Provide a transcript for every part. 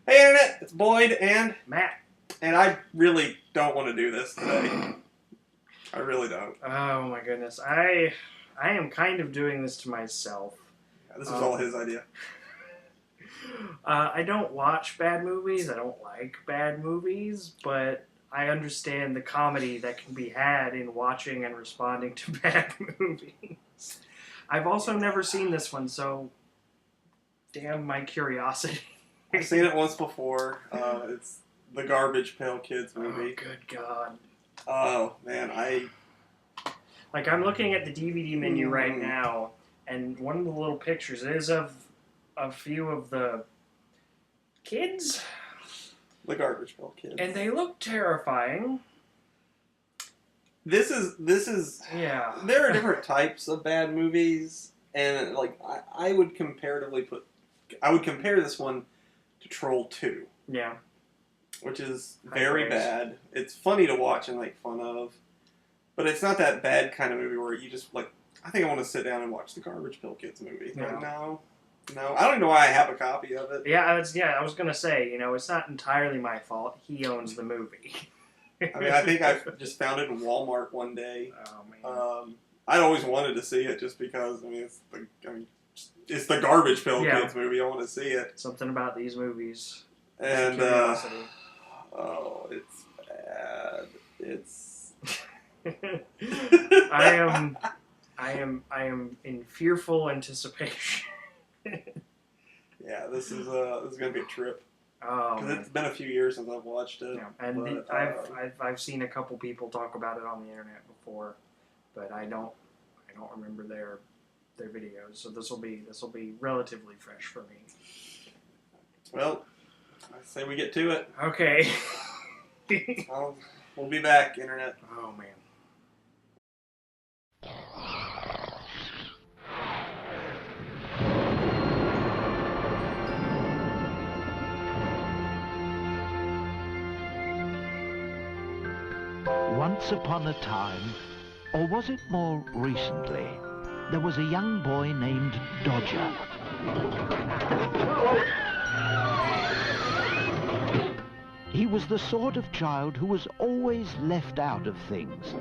Hey Internet, it's Boyd and Matt. and I really don't want to do this today. I really don't. Oh my goodness. I am kind of doing this to myself. Yeah, this was all his idea. I don't watch bad movies. I don't like bad movies, but I understand the comedy that can be had in watching and responding to bad movies. I've also never seen this one, so damn my curiosity. I've seen it once before. It's the Garbage Pail Kids Oh, movie. good God. Oh man, I'm looking at the DVD menu right now, and one of the little pictures is of a few of the kids. The Garbage Pail Kids. And they look terrifying. This is. Yeah. There are different types of bad movies, and I would compare this one to Troll 2. Yeah. Which is very bad. It's funny to watch and make fun of, but it's not that bad kind of movie where you just I think I want to sit down and watch the Garbage Pail Kids movie. Yeah. No. I don't even know why I have a copy of it. Yeah, I was gonna say, it's not entirely my fault. He owns the movie. I think I just found it in Walmart one day. Oh man. I'd always wanted to see it just because it's the Garbage Pail Kids movie. I want to see it. Something about these movies. And oh, it's bad. It's. I am in fearful anticipation. Yeah, this is gonna be a trip. Oh, because it's been a few years since I've watched it. Yeah, and I've seen a couple people talk about it on the internet before, but I don't remember their videos. So this will be relatively fresh for me. Well, I say we get to it. Okay. We'll be back, Internet. Oh man. Once upon a time, or was it more recently, there was a young boy named Dodger. He was the sort of child who was always left out of things.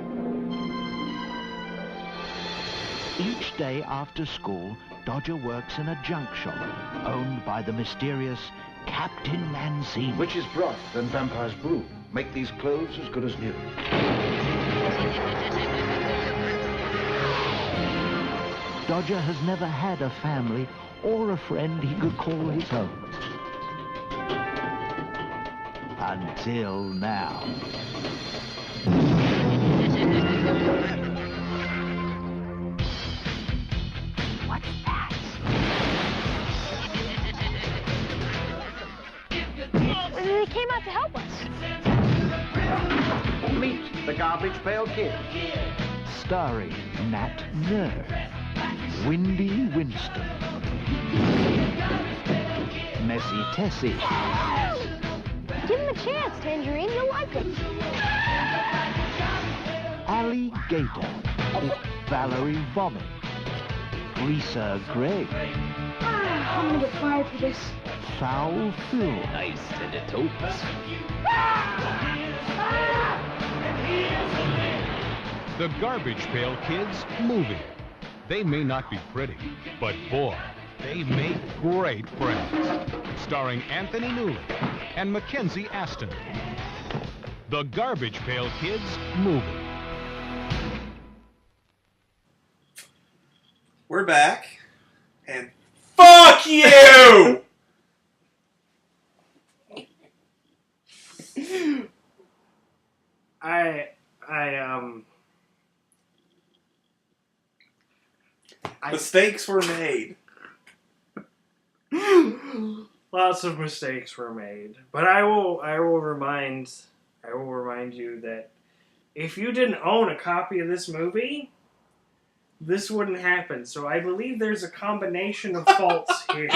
Each day after school, Dodger works in a junk shop owned by the mysterious Captain Mancini. Witch's broth and vampire's brew make these clothes as good as new. Dodger has never had a family or a friend he could call his own. Until now. What's that? They came out to help us. Meet the Garbage Pail Kids. Starring Nat Nurse, Windy Winston, Messy Tessie, Give him a chance, Tangerine. You'll like him. Alligator, Valerie Vomit, Greaser Greg, I'm gonna get fired for this. Foul Phil, Nice and it totes. The Garbage Pail Kids movie. They may not be pretty, but boy, they make great friends. Starring Anthony Newley and Mackenzie Aston. The Garbage Pail Kids movie. We're back, and fuck you! Mistakes were made. Lots of mistakes were made, but I will remind you that if you didn't own a copy of this movie, this wouldn't happen. So I believe there's a combination of faults here.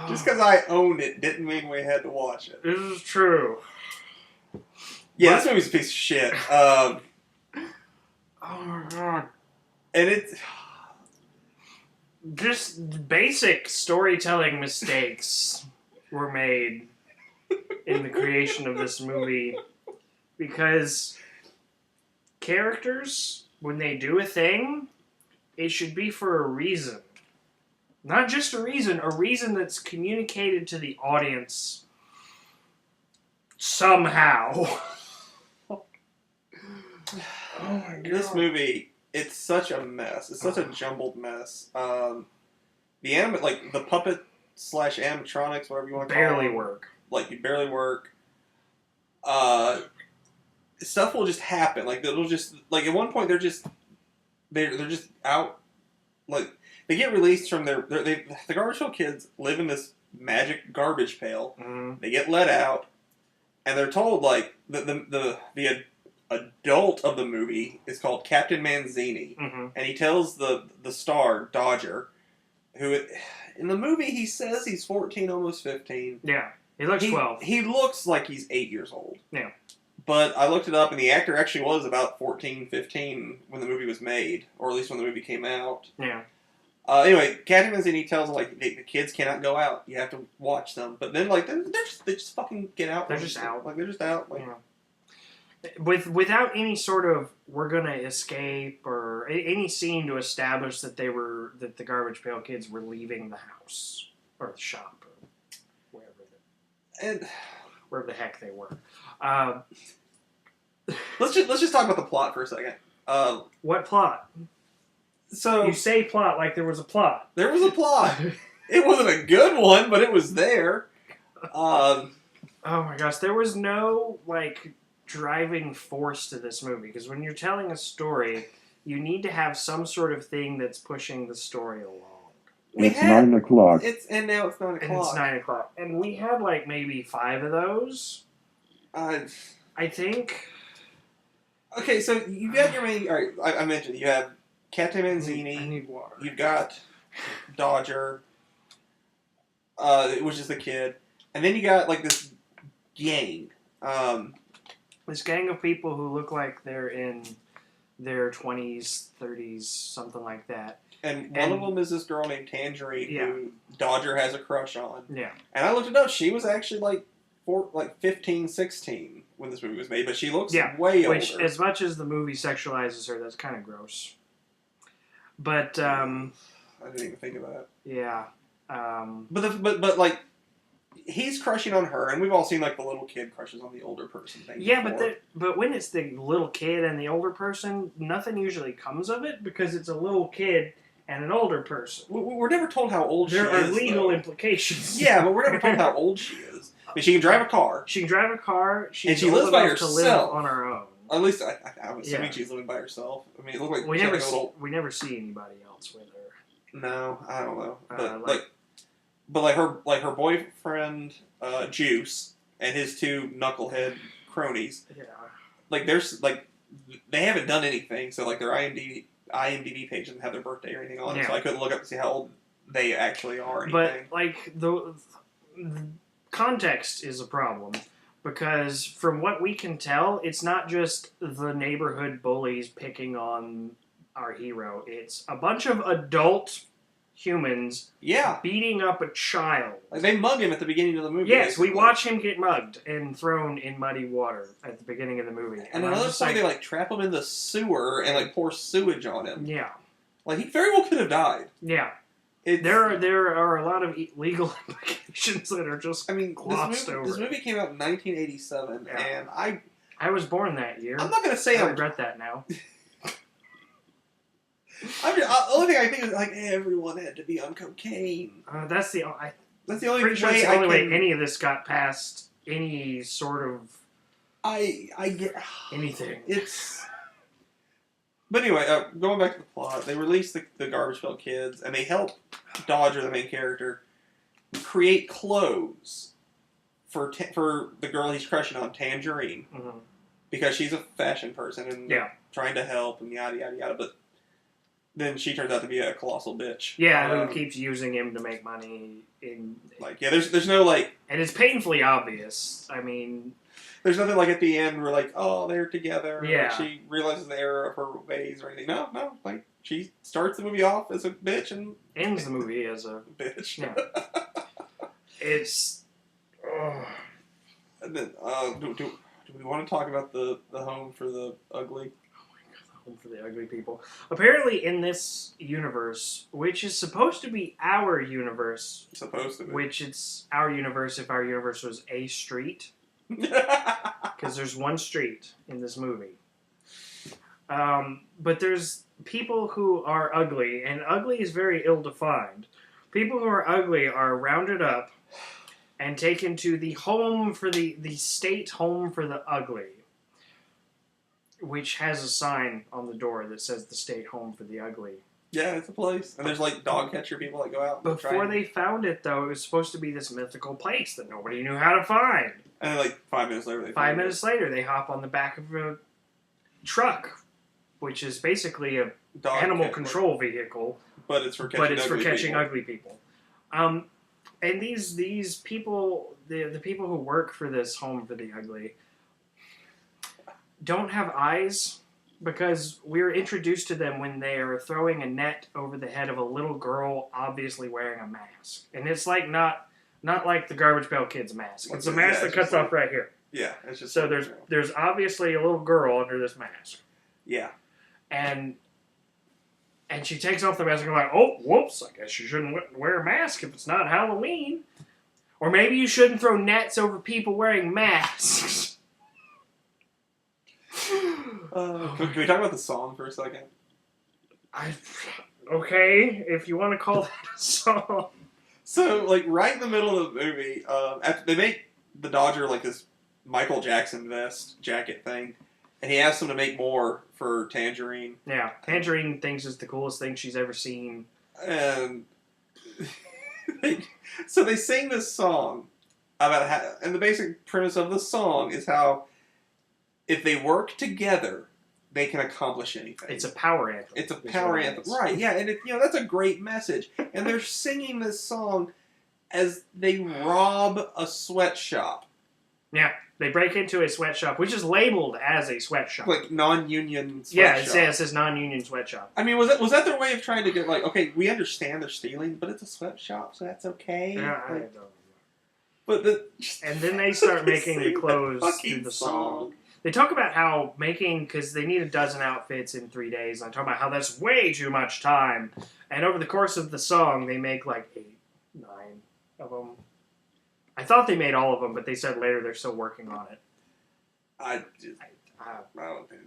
Just because I owned it didn't mean we had to watch it. This is true. Yeah, this movie's a piece of shit. Oh my god. And it's... just basic storytelling mistakes were made in the creation of this movie, because characters, when they do a thing, it should be for a reason. Not just a reason that's communicated to the audience somehow. Oh my God. This movie, it's such a mess. It's such a jumbled mess. The puppet / animatronics, whatever you want to call them, barely work. Like, you barely work. Stuff will just happen. Like, it'll just, like, at one point they're just out. Like, they get released from the Garbage Pail Kids live in this magic garbage pail. Mm-hmm. They get let out, and they're told, like, the adult of the movie is called Captain Manzini, Mm-hmm. and he tells the star Dodger, who in the movie he says he's 14, almost 15. Yeah, he looks 12. He looks like he's 8 years old. Yeah. But I looked it up, and the actor actually was about 14, 15 when the movie was made, or at least when the movie came out. Yeah. Anyway, Captain Manzini tells them, like, the kids cannot go out. You have to watch them. But then, like, they just fucking get out. They're just out. Like, they're just out. Like, yeah. Without any sort of we're gonna escape or any scene to establish that the Garbage Pail Kids were leaving the house or the shop or wherever the heck they were. let's just talk about the plot for a second. What plot? So You say plot like there was a plot. there was a plot. It wasn't a good one, but it was there. Oh my gosh, there was no, like, driving force to this movie, because when you're telling a story, you need to have some sort of thing that's pushing the story along. It's 9 o'clock. And now it's 9 o'clock. And it's 9 o'clock. And we had, like, maybe 5 of those, I think. Okay, so you got your main... Alright, I mentioned, you have Captain Manzini. I need water. You've got Dodger, which is the kid. And then you got, like, this gang. This gang of people who look like they're in their 20s, 30s, something like that. And one of them is this girl named Tangerine, who Dodger has a crush on. Yeah. And I looked it up. She was actually, like, 15, 16 when this movie was made, but she looks way older. Which, as much as the movie sexualizes her, that's kind of gross. But, I didn't even think of that. Yeah. But like, he's crushing on her, and we've all seen, like, the little kid crushes on the older person thing. Yeah, before. but when it's the little kid and the older person, nothing usually comes of it, because it's a little kid and an older person. We're never told how old she is. There are legal implications. Yeah, but we're never told how old she is. I mean, she can drive a car. She can drive a car. She's and she old lives by enough to live herself. on her own. At least I'm assuming she's living by herself. I mean, it looked like we never see anybody else with her. No, I don't know. But her boyfriend Juice and his 2 knucklehead cronies. Yeah. Like they haven't done anything, so like their IMDb page doesn't have their birthday or anything on it, so I couldn't look up to see how old they actually are or anything. But like the context is a problem, because from what we can tell, it's not just the neighborhood bullies picking on our hero. It's a bunch of adult humans beating up a child. Like, they mug him at the beginning of the movie. Yes, we watch him get mugged and thrown in muddy water at the beginning of the movie. And another point, they like trap him in the sewer and like pour sewage on him. Yeah. Like, he very well could have died. Yeah. There are a lot of legal implications that are just glossed over. This movie came out in 1987, and I was born that year. I'm not going to say I regret that now. The only thing I think is, like, everyone had to be on cocaine. That's the only way sure the only way any of this got past any sort of I get anything. But anyway, going back to the plot, they release the Garbage Pail Kids, and they help Dodger, the main character, create clothes for the girl he's crushing on, Tangerine, because she's a fashion person and trying to help and yada yada yada. But then she turns out to be a colossal bitch. Yeah, who keeps using him to make money. There's no like, and it's painfully obvious. I mean, there's nothing like at the end where like, oh, they're together. Yeah, like she realizes the error of her ways or anything. No, like She starts the movie off as a bitch and ends the movie as a bitch. yeah. It's. And then, do we want to talk about the home for the ugly? Home for the ugly people. Apparently, in this universe, which is supposed to be our universe, Supposed to be. which it's our universe if our universe was a street, because there's one street in this movie. But there's people who are ugly, and ugly is very ill-defined. People who are ugly are rounded up and taken to the home for the state home for the ugly, which has a sign on the door that says the state home for the ugly. Yeah, it's a place. And there's like dog catcher people that go out. And Before they found it, though, it was supposed to be this mythical place that nobody knew how to find. And then, like 5 minutes later, they 5 minutes later, they hop on the back of a truck, which is basically a dog animal catcher. control vehicle. But it's for catching ugly people. And these people, the people who work for this home for the ugly, don't have eyes, because we're introduced to them when they are throwing a net over the head of a little girl, obviously wearing a mask. And it's like not like the Garbage Pail Kids mask. It's a mask that cuts off right here. Yeah, it's just so there's obviously a little girl under this mask. Yeah. And she takes off the mask and goes like, oh, whoops, I guess you shouldn't wear a mask if it's not Halloween. Or maybe you shouldn't throw nets over people wearing masks. Can we talk about the song for a second? Okay, if you want to call that a song. So, like, right in the middle of the movie, after they make the Dodger, like, this Michael Jackson vest jacket thing, and he asks them to make more for Tangerine. Yeah, Tangerine thinks it's the coolest thing she's ever seen. And so they sing this song about how, and the basic premise of the song is how if they work together, they can accomplish anything. It's a power anthem. It's a power anthem. Right, yeah, and that's a great message. And they're singing this song as they rob a sweatshop. Yeah, they break into a sweatshop, which is labeled as a sweatshop. Like non-union sweatshop. Yeah, it says non-union sweatshop. I mean, was that their way of trying to get, like, okay, we understand they're stealing, but it's a sweatshop, so that's okay? Yeah, I like, don't know. But and then they start making the clothes through the song. They talk about how because they need a dozen outfits in 3 days, and I talk about how that's way too much time. And over the course of the song, they make like 8, 9 of them. I thought they made all of them, but they said later they're still working on it. I don't think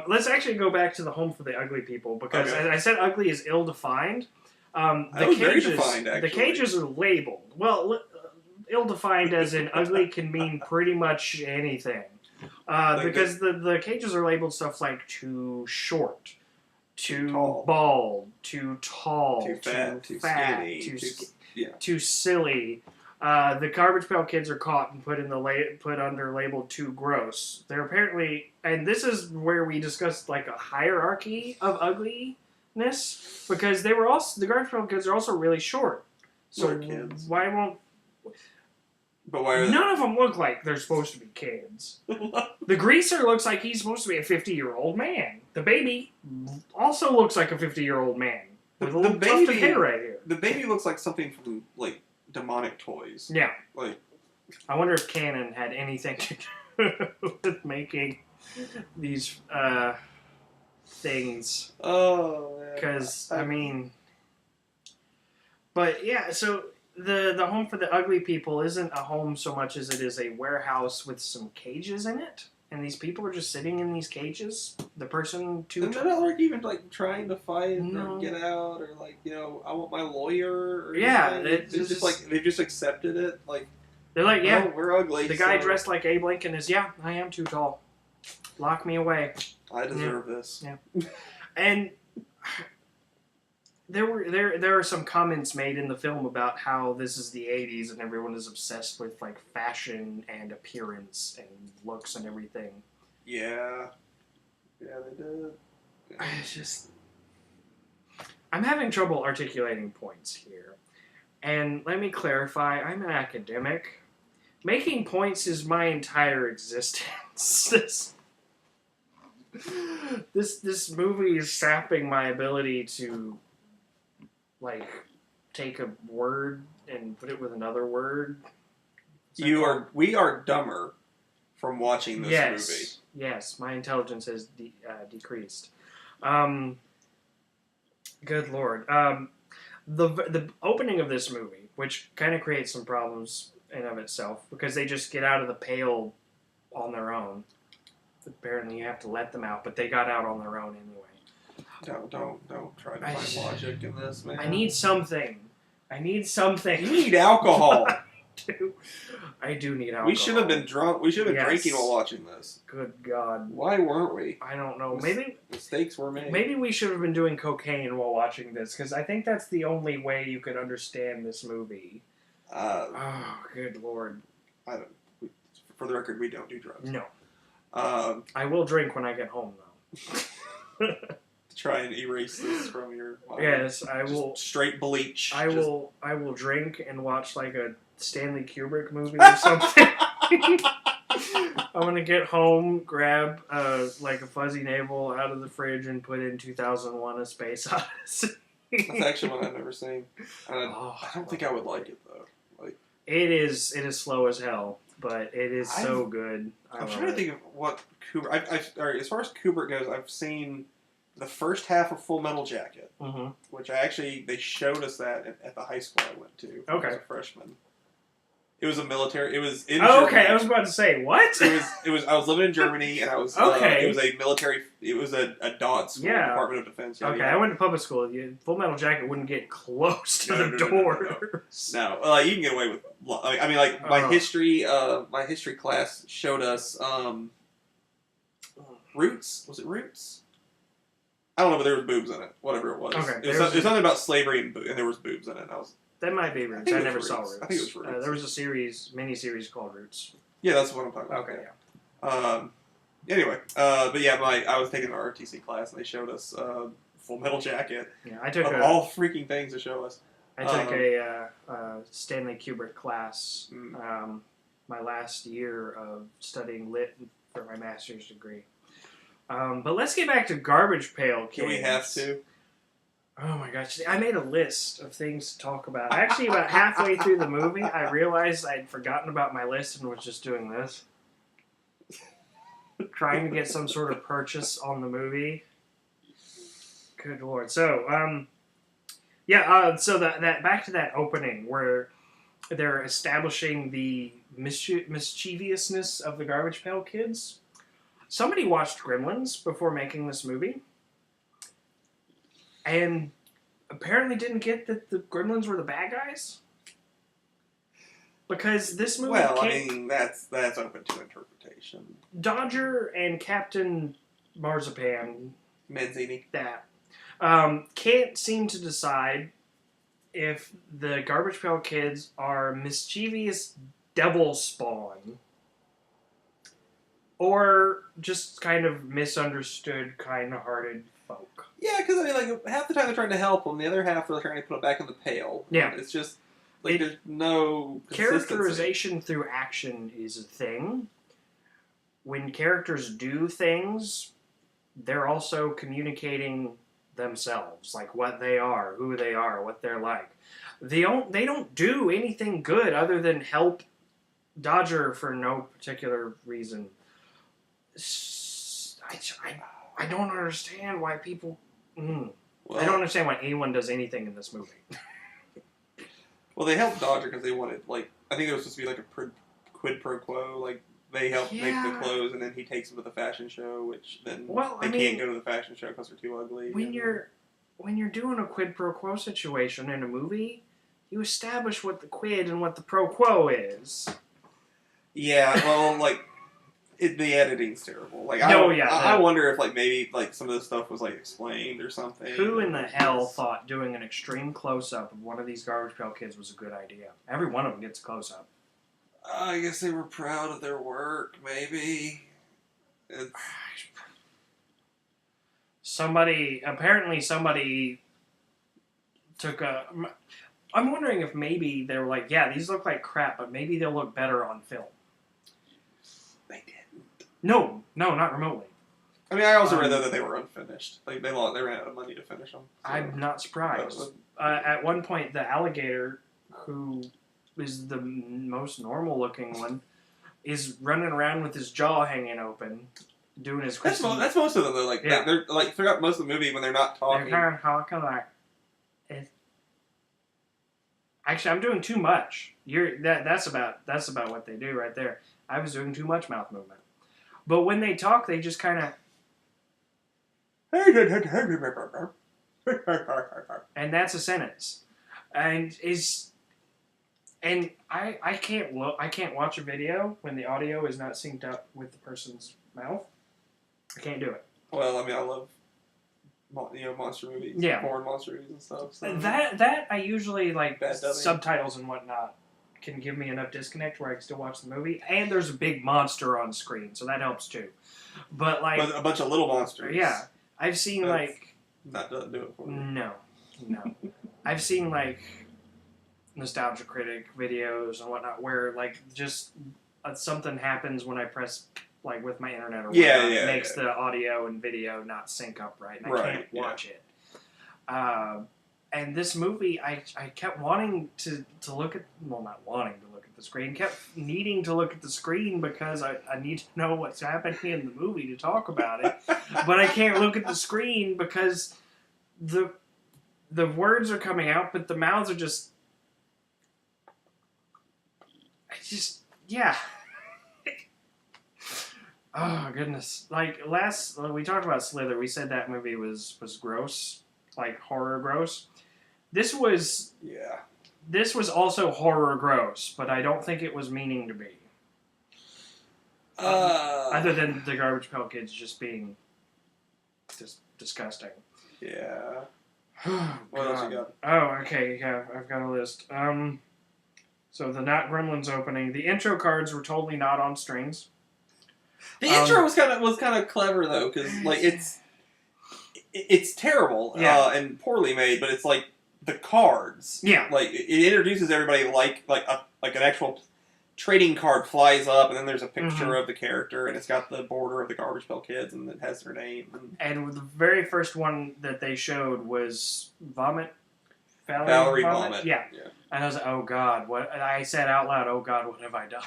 let's actually go back to the home for the ugly people, because as I said, ugly is ill-defined. very defined, actually. The cages are labeled. Well, ill-defined as in ugly can mean pretty much anything. Because the cages are labeled stuff like too short, too bald, too tall, too fat, too skinny, too silly. The Garbage Pail Kids are caught and put under labeled too gross. They're apparently, and this is where we discussed like a hierarchy of ugliness, because the Garbage Pail Kids are also really short. So why won't? But why are none of them look like they're supposed to be kids? The greaser looks like he's supposed to be a 50-year-old man. The baby also looks like a 50-year-old man with a little tuft of hair right here. The baby looks like something from like Demonic Toys. Yeah. Like, I wonder if Canon had anything to do with making these things. Oh, man. Because, I mean... But, yeah, so the home for the ugly people isn't a home so much as it is a warehouse with some cages in it. And these people are just sitting in these cages. The person to... And they're not like even like trying to fight or get out or like, I want my lawyer or anything. It's just like they just accepted it. Like they're like, yeah, we're ugly. The guy dressed like Abe Lincoln is, yeah, I am too tall. Lock me away. I deserve this. Yeah. And there are some comments made in the film about how this is the 80s and everyone is obsessed with like fashion and appearance and looks and everything. Yeah. Yeah, they did. I'm having trouble articulating points here. And let me clarify, I'm an academic. Making points is my entire existence. This movie is sapping my ability to, like, take a word and put it with another word. We are dumber from watching this movie. Yes, my intelligence has decreased. Good Lord. The opening of this movie, which kind of creates some problems in of itself, because they just get out of the pail on their own. Apparently you have to let them out, but they got out on their own anyway. Don't try to find logic in this, man. I need something. You need alcohol. I do need alcohol. We should have been drunk. We should have been drinking while watching this. Good God. Why weren't we? I don't know. Maybe mistakes were made. Maybe we should have been doing cocaine while watching this, because I think that's the only way you could understand this movie. Oh, good Lord. For the record, we don't do drugs. No. I will drink when I get home, though. Try and erase this from your mind. Yes, I will. Straight bleach. I will drink and watch like a Stanley Kubrick movie or something. I'm gonna get home, grab like a fuzzy navel out of the fridge, and put in 2001: A Space Odyssey. That's actually one I've never seen. I don't think I would like it though. Like it is slow as hell, but it is so good. I'm trying to think of what Kubrick. As far as Kubrick goes, I've seen the first half of Full Metal Jacket, which they showed us that at the high school I went to. Okay, as a freshman. It was a military. It was in Germany. Okay, I was about to say what? It was. I was living in Germany, and I was. It was a military. It was a DOD school, Department of Defense. I went to public school. Full Metal Jacket wouldn't get close to the doors. No, you can get away with. I mean, like my history. My history class showed us. Roots. Was it Roots? I don't know, but there was boobs in it. Whatever it was. Okay. It was something about slavery and there was boobs in it. That might be Roots. I never saw Roots. I think it was Roots. There was a mini-series called Roots. Yeah, that's what I'm talking about. Okay, yeah. Anyway, but yeah, I was taking an ROTC class, and they showed us Full Metal Jacket. Yeah, I took all freaking things to show us. I took a Stanley Kubrick class my last year of studying lit for my master's degree. But let's get back to Garbage Pail Kids. Do we have to? Oh my gosh. I made a list of things to talk about. Actually, about halfway through the movie, I realized I'd forgotten about my list and was just doing this. Trying to get some sort of purchase on the movie. Good Lord. So, so that back to that opening where they're establishing the mischievousness of the Garbage Pail Kids. Somebody watched Gremlins before making this movie, and apparently didn't get that the Gremlins were the bad guys. Because this movie, that's open to interpretation. Dodger and Captain Marzipan, Manzini, can't seem to decide if the Garbage Pail Kids are mischievous devil spawn. Or just kind of misunderstood, kind-hearted folk. Yeah, because half the time they're trying to help them, the other half they're trying to put them back in the pail. Yeah, it's just there's no characterization through action is a thing. When characters do things, they're also communicating themselves, like what they are, who they are, what they're like. They don't do anything good other than help Dodger for no particular reason. I don't understand why people. Well, I don't understand why anyone does anything in this movie. Well, they helped Dodger because they wanted, I think there was supposed to be a quid pro quo. They help make the clothes, and then he takes them to the fashion show, which then they can't go to the fashion show because they're too ugly. When you're doing a quid pro quo situation in a movie, you establish what the quid and what the pro quo is. Yeah, well, the editing's terrible. I wonder if maybe some of this stuff was explained or something. Who in the hell thought doing an extreme close-up of one of these Garbage Pail Kids was a good idea? Every one of them gets a close-up. I guess they were proud of their work, maybe. Somebody took a... I'm wondering if maybe they were like, yeah, these look like crap, but maybe they'll look better on film. They didn't. No, not remotely. I mean, I also read though that they were unfinished. Like they ran out of money to finish them. So. I'm not surprised. At one point, the alligator, who is the most normal-looking one, is running around with his jaw hanging open, doing his. That's most of them though. Like they're like throughout most of the movie when they're not talking. They're kind of talking like. Actually, I'm doing too much. That's about what they do right there. I was doing too much mouth movement. But when they talk, they just kind of. And that's a sentence, and I can't watch a video when the audio is not synced up with the person's mouth. I can't do it. Well, I mean, I love monster movies, foreign monster movies and stuff. So. That I usually like subtitles and whatnot can give me enough disconnect where I can still watch the movie, and there's a big monster on screen, so that helps too. But a bunch of little monsters. Yeah. I've seen that doesn't do it for me. No. I've seen Nostalgia Critic videos and whatnot where just something happens when I press with my internet or whatnot. It makes the audio and video not sync up right, and I can't watch it. And this movie, I kept wanting to look at, not wanting to look at the screen, kept needing to look at the screen because I need to know what's happening in the movie to talk about it. But I can't look at the screen because the words are coming out, but the mouths are just... Oh, goodness. We talked about Slither. We said that movie was gross. Horror gross. This was also horror gross, but I don't think it was meaning to be. Other than the Garbage Pail Kids just being just disgusting. Yeah. What else you got? Oh, okay. Yeah, I've got a list. So the Not Gremlins opening. The intro cards were totally not on strings. The intro was kind of clever though, because it's terrible and poorly made, but it's the cards. Yeah. It introduces everybody like an actual trading card flies up, and then there's a picture of the character, and it's got the border of the Garbage Pail Kids, and it has their name. And the very first one that they showed was Valerie Vomit. Yeah. And I was like, oh God, what? And I said out loud, oh God, what have I done?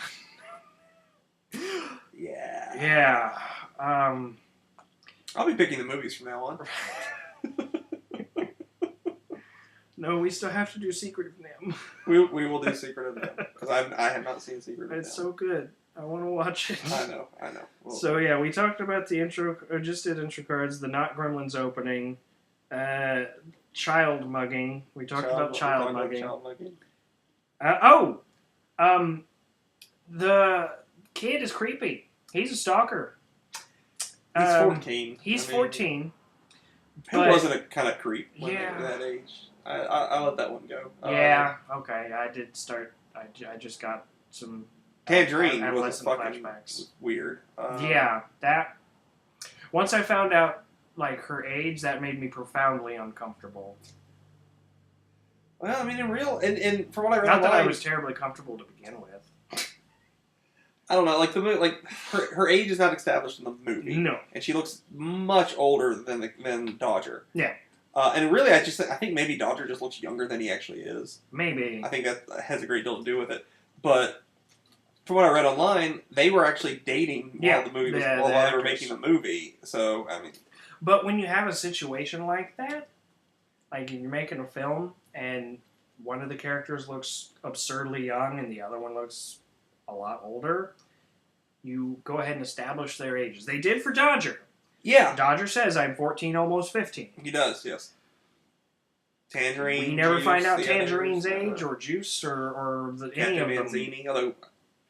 Yeah. I'll be picking the movies from now on. No, we still have to do Secret of NIMH. We will do Secret of NIMH because I have not seen Secret of NIMH. It's so good. I want to watch it. I know. So yeah, we talked about the intro. Just did intro cards. The Not Gremlins opening. Child mugging. We talked about child mugging. The kid is creepy. He's a stalker. He's 14. He's 14. Who wasn't a kind of creep when they were that age? I let that one go. Okay. I did start. I just got some Tangerine was fucking flashbacks. Weird. That. Once I found out her age, that made me profoundly uncomfortable. Well, I mean, and from what I read, not that I was terribly comfortable to begin with. I don't know, the movie, her age is not established in the movie. No, and she looks much older than Dodger. Yeah. And really, I think maybe Dodger just looks younger than he actually is. Maybe. I think that has a great deal to do with it. But from what I read online, they were actually dating while the movie while they were making the movie. So I mean. But when you have a situation like that, you're making a film and one of the characters looks absurdly young and the other one looks a lot older, you go ahead and establish their ages. They did for Dodger. Yeah. Dodger says, I'm 14, almost 15. He does, yes. Tangerine. We never find out Tangerine's age or Juice or any of them. Manzini, although...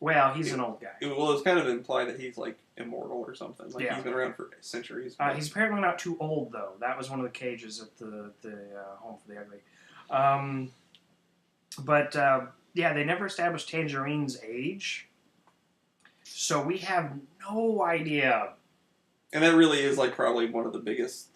Well, he's an old guy. Well, it's kind of implied that he's, immortal or something. He's been around for centuries. He's apparently not too old, though. That was one of the cages at the Home for the Ugly. They never established Tangerine's age. So we have no idea. And that really is, probably one of the biggest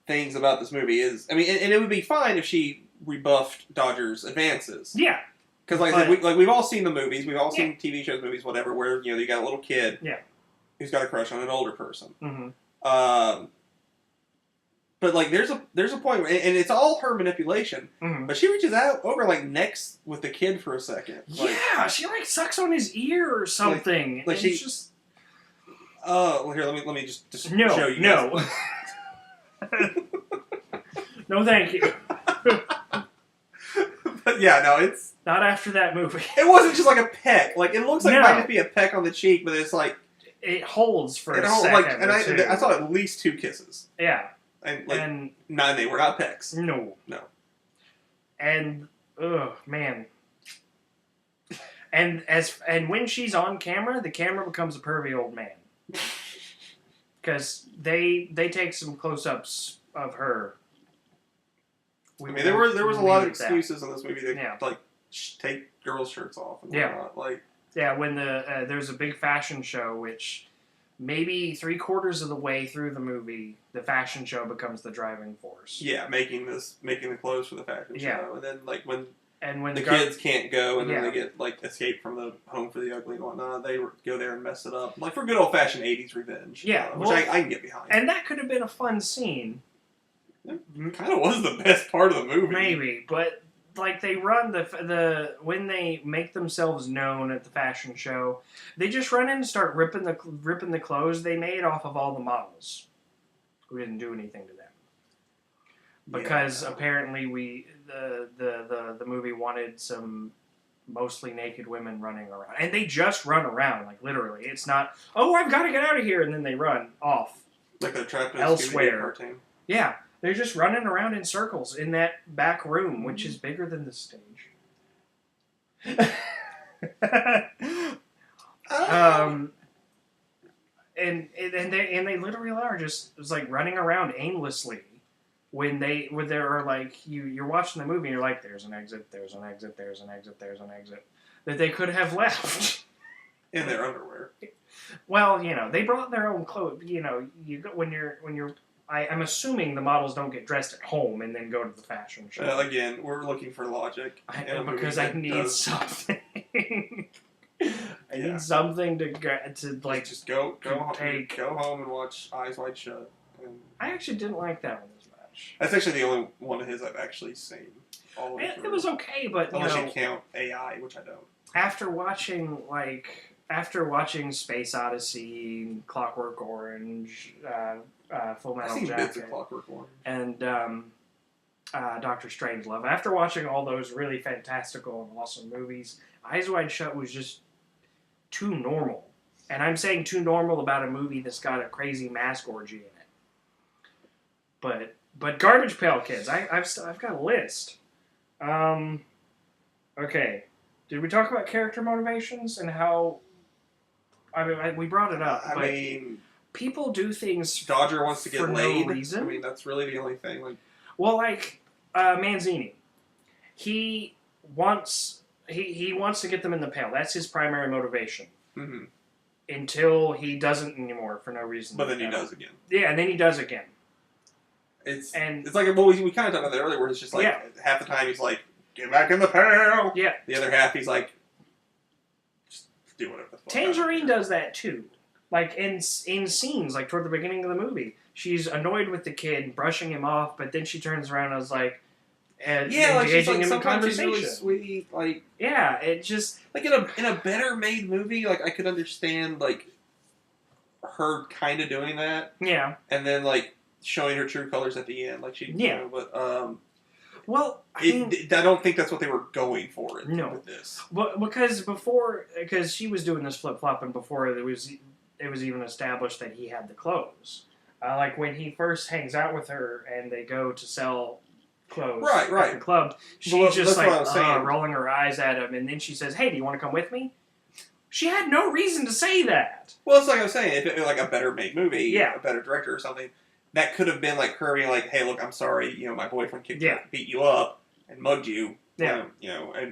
things about this movie is... I mean, and it would be fine if she rebuffed Dodger's advances. Yeah. Because, I said, we've all seen the movies, we've all seen TV shows, movies, whatever, where, you got a little kid. Yeah. who's got a crush on an older person. Mm-hmm. But like, there's a point, and it's all her manipulation. Mm-hmm. But she reaches out over like next with the kid for a second. Like, Yeah, she like sucks on his ear or something. Like and she it's just well, here, let me just no, show you. no, no, thank you. But yeah, no, it's Not after that movie. it wasn't just like a peck. Like it looks like No. it might just be a peck on the cheek, but it's like It holds for it a all, second. like, and or two. I saw at least 2 kisses, Yeah, and like and none, they were not pecks. no, and oh man. And when she's on camera, the camera becomes a pervy old man. Because they take some close-ups of her. I mean, there was a lot of excuses in this movie to like take girls' shirts off and whatnot. Like when there's a big fashion show, which maybe 3/4 of the way through the movie, the fashion show becomes the driving force. yeah, making the clothes for the fashion show, and then like when the kids can't go, and then they get like escape from the home for the ugly and whatnot. They go there and mess it up, like for good old fashioned '80s revenge. Yeah, which I can get behind. And that could have been a fun scene. It kind of was the best part of the movie, Maybe, but like they run the when they make themselves known at the fashion show, they just run in and start ripping the clothes they made off of all the models who didn't do anything to them. Because apparently the movie wanted some mostly naked women running around. And they just run around, like literally. It's not, oh, I've got to get out of here, and then they run off. Like they're trapped in a elsewhere. cartoon. Yeah, they're just running around in circles in that back room, which is bigger than the stage. And they literally are just like running around aimlessly. When there are like you're watching the movie and you're like, there's an exit, there's an exit, there's an exit, there's an exit that they could have left in their underwear. Well, they brought their own clothes. You go when you're. I'm assuming the models don't get dressed at home and then go to the fashion show. Again, we're looking for logic. Because I need something. I need something to like just go home and watch Eyes Wide Shut. I actually didn't like that one as much. That's actually the only one of his I've actually seen. It was okay, but unless you count AI, which I don't. After watching Space Odyssey, Clockwork Orange, Full Metal Jacket, bits of Clockwork Orange, and Doctor Strangelove. After watching all those really fantastical and awesome movies, Eyes Wide Shut was just too normal. And I'm saying too normal about a movie that's got a crazy mask orgy in it. But Garbage Pail Kids, I've got a list. Okay, did we talk about character motivations and how? I mean, we brought it up. I mean, people do things. Dodger wants to get laid. No reason. I mean, that's really the only thing. Like, well, like Manzini, he wants to get them in the pail. That's his primary motivation. Mm-hmm. Until he doesn't anymore for no reason. But then he does again. Yeah, and then he does again. It's like, well, we kind of talked about that earlier, where it's just like half the time he's like, get back in the pail. Yeah. The other half he's like, just do whatever the fuck. Tangerine does that too. Like in scenes, like toward the beginning of the movie, she's annoyed with the kid, brushing him off, but then she turns around and is like, engaging him in conversation. She's really sweet. Like, yeah, it just like in a better made movie, like I could understand like her kind of doing that. Yeah. And then like showing her true colors at the end, like she. Yeah. But well, I don't think that's what they were going for. With this. But because she was doing this flip flopping before it was even established that he had the clothes. Like when he first hangs out with her and they go to sell clothes at the club, she's just like rolling her eyes at him, and then she says, "Hey, do you want to come with me?" She had no reason to say that. Well, it's like I was saying, if it was like a better made movie, a better director or something, that could have been like her being like, "Hey, look, I'm sorry, my boyfriend beat you up and mugged you." Yeah.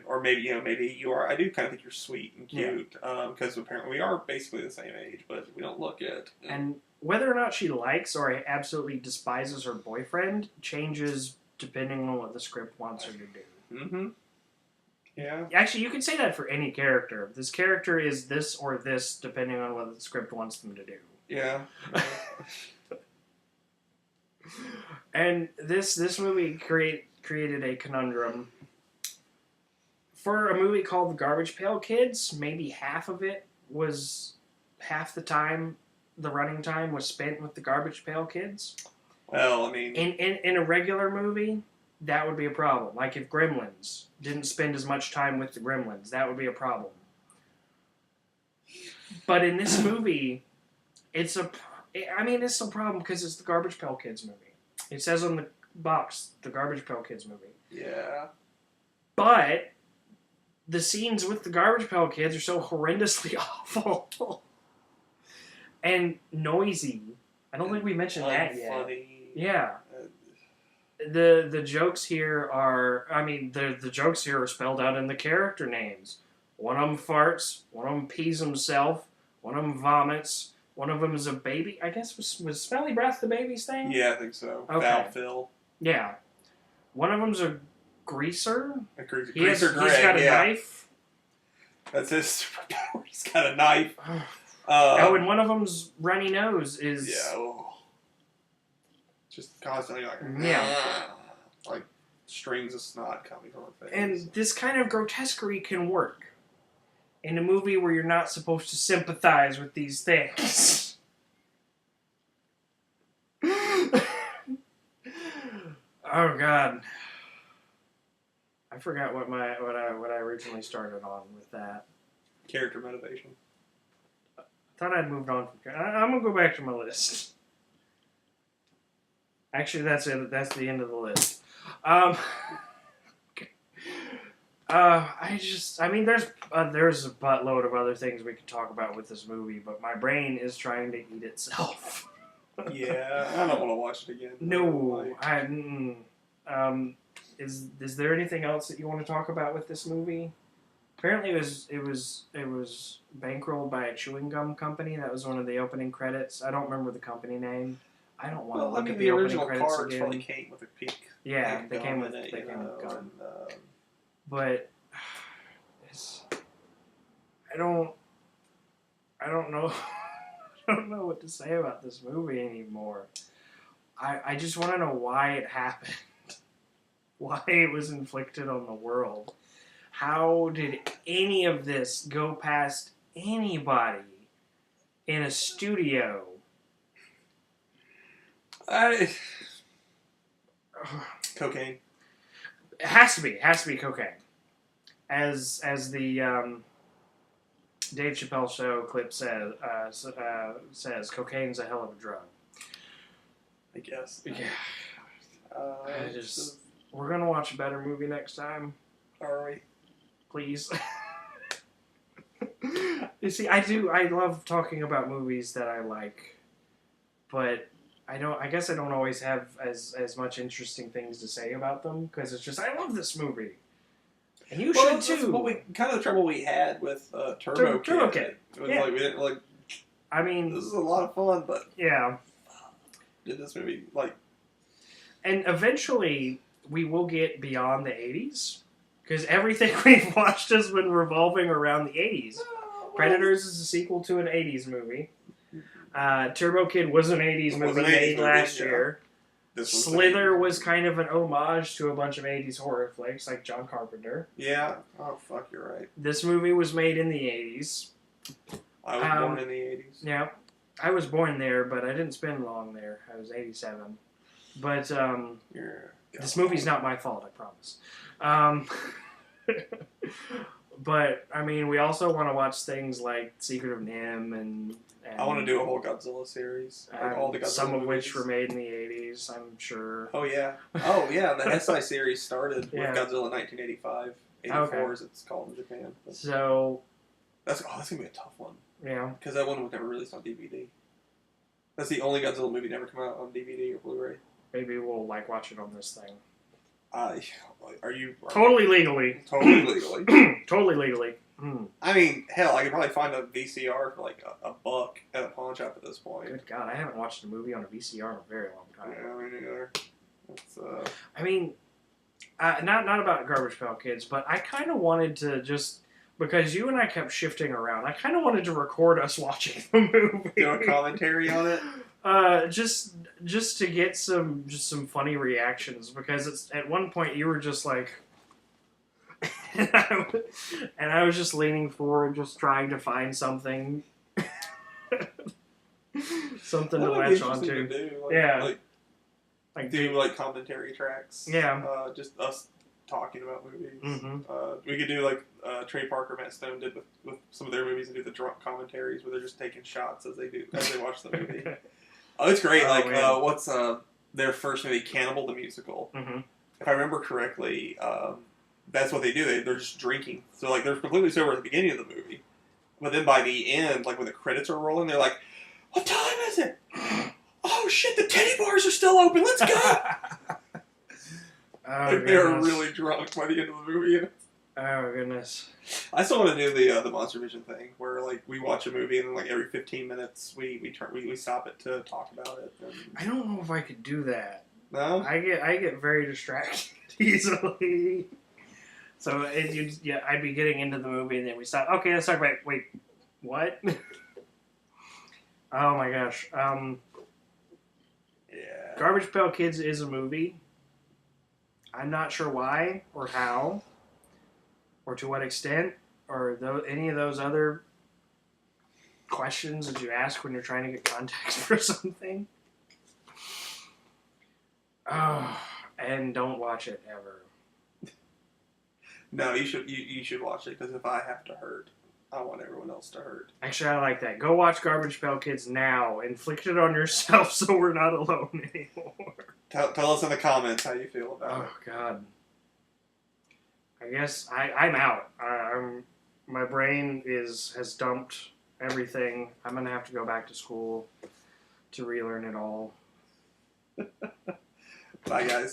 Or maybe you are. I do kind of think you're sweet and cute, because apparently we are basically the same age, but we don't look it. And whether or not she likes or absolutely despises her boyfriend changes depending on what the script wants her to do. Mm-hmm. Yeah. Actually, you can say that for any character. This character is this or this, depending on what the script wants them to do. Yeah. And this movie created a conundrum. For a movie called The Garbage Pail Kids, maybe half the time, the running time was spent with the Garbage Pail Kids. Well, I mean... In a regular movie, that would be a problem. Like if Gremlins didn't spend as much time with the Gremlins, that would be a problem. But in this movie, it's a problem because it's the Garbage Pail Kids movie. It says on the box, the Garbage Pail Kids movie. Yeah. But the scenes with the Garbage Pail Kids are so horrendously awful and noisy. I don't think we mentioned that yet. Funny. Yeah. The jokes here are, the jokes here are spelled out in the character names. One of them farts, one of them pees himself, one of them vomits, one of them is a baby. I guess was Smelly Breath the baby's thing? Yeah, I think so. Okay. Val Phil. Yeah. One of them's a greaser. Greaser He's Greg, got a knife. That's his superpower. He's got a knife. And one of them's runny nose is... Yeah. Oh. Just constantly like... Yeah. Like strings of snot coming from her face. And this kind of grotesquerie can work in a movie where you're not supposed to sympathize with these things. Oh God, I forgot what I originally started on with that. Character motivation. I thought I'd moved on from. I'm gonna go back to my list. Actually, that's it. That's the end of the list. There's a buttload of other things we could talk about with this movie, but my brain is trying to eat itself. Yeah, I don't want to watch it again. No, is there anything else that you want to talk about with this movie? Apparently, it was bankrolled by a chewing gum company. That was one of the opening credits. I don't remember the company name. I don't want to look at the opening credits cards again. probably came with a peak. Yeah, big they came with gun in it, gun. and, But I don't know. I don't know what to say about this movie anymore. I just want to know why it happened. Why it was inflicted on the world. How did any of this go past anybody in a studio? Cocaine. It has to be cocaine. As the Dave Chappelle show clip says cocaine's a hell of a drug. I guess. Yeah. We're gonna watch a better movie next time. Are we? Please. You see, I love talking about movies that I like, but I guess I don't always have as much interesting things to say about them because it's just I love this movie, and you should too. Kind of the trouble we had with Turbo Kid. It was like we didn't like. I mean, this is a lot of fun, but yeah. Did this movie like? And eventually, we will get beyond the 80s. Because everything we've watched has been revolving around the 80s. Predators is a sequel to an 80s movie. Turbo Kid was an 80s movie made last year. Slither was kind of an homage to a bunch of 80s horror flicks, like John Carpenter. Yeah. Oh, fuck, you're right. This movie was made in the 80s. I was born in the 80s. Yeah. I was born there, but I didn't spend long there. I was 87. But this movie's not my fault, I promise. But I mean, we also want to watch things like Secret of NIMH and I want to do a whole Godzilla series. Like all the Godzilla some of movies. which were made in the 80s, I'm sure. Oh yeah. The SI series started with Godzilla in 1985. 84 as it's called in Japan. But so that's gonna be a tough one. Yeah. Because that one was never released on DVD. That's the only Godzilla movie never come out on DVD or Blu-ray. Maybe we'll watch it on this thing. Are you totally legally? Totally legally. Totally legally. Mm. I mean, hell, I could probably find a VCR for like a buck at a pawn shop at this point. Good God, I haven't watched a movie on a VCR in a very long time. Yeah, me neither. It's, I mean, Not about Garbage Pail Kids, but I kind of wanted to just, because you and I kept shifting around, I kind of wanted to record us watching the movie. Do a commentary on it. Just to get some funny reactions, because it's at one point you were just like, and I was just leaning forward, just trying to find something, something to latch onto. To do. Yeah. Like do like commentary tracks. Yeah. Just us talking about movies. Mm-hmm. We could do like Trey Parker, Matt Stone did with some of their movies, and do the drunk commentaries where they're just taking shots as they watch the movie. Oh, it's great. What's their first movie, Cannibal the Musical? Mm-hmm. If I remember correctly, that's what they do. They're just drinking. So like they're completely sober at the beginning of the movie, but then by the end, like when the credits are rolling, they're like, "What time is it? Oh shit, the teddy bars are still open. Let's go!" They're really drunk by the end of the movie. Oh goodness! I still want to do the Monster Vision thing, where like we watch a movie and then like every 15 minutes we stop it to talk about it. And... I don't know if I could do that. No, I get very distracted easily. So I'd be getting into the movie and then we stop. Okay, let's talk about. Wait, what? Oh my gosh. Yeah. Garbage Pail Kids is a movie. I'm not sure why or how or to what extent or any of those other questions that you ask when you're trying to get context for something. Oh, and don't watch it ever. No, you should watch it, because if I have to hurt, I want everyone else to hurt. Actually, I like that. Go watch Garbage Pail Kids now. Inflict it on yourself so we're not alone anymore. Tell us in the comments how you feel about it. Oh, God. I guess I'm out. My brain has dumped everything. I'm going to have to go back to school to relearn it all. Bye, guys.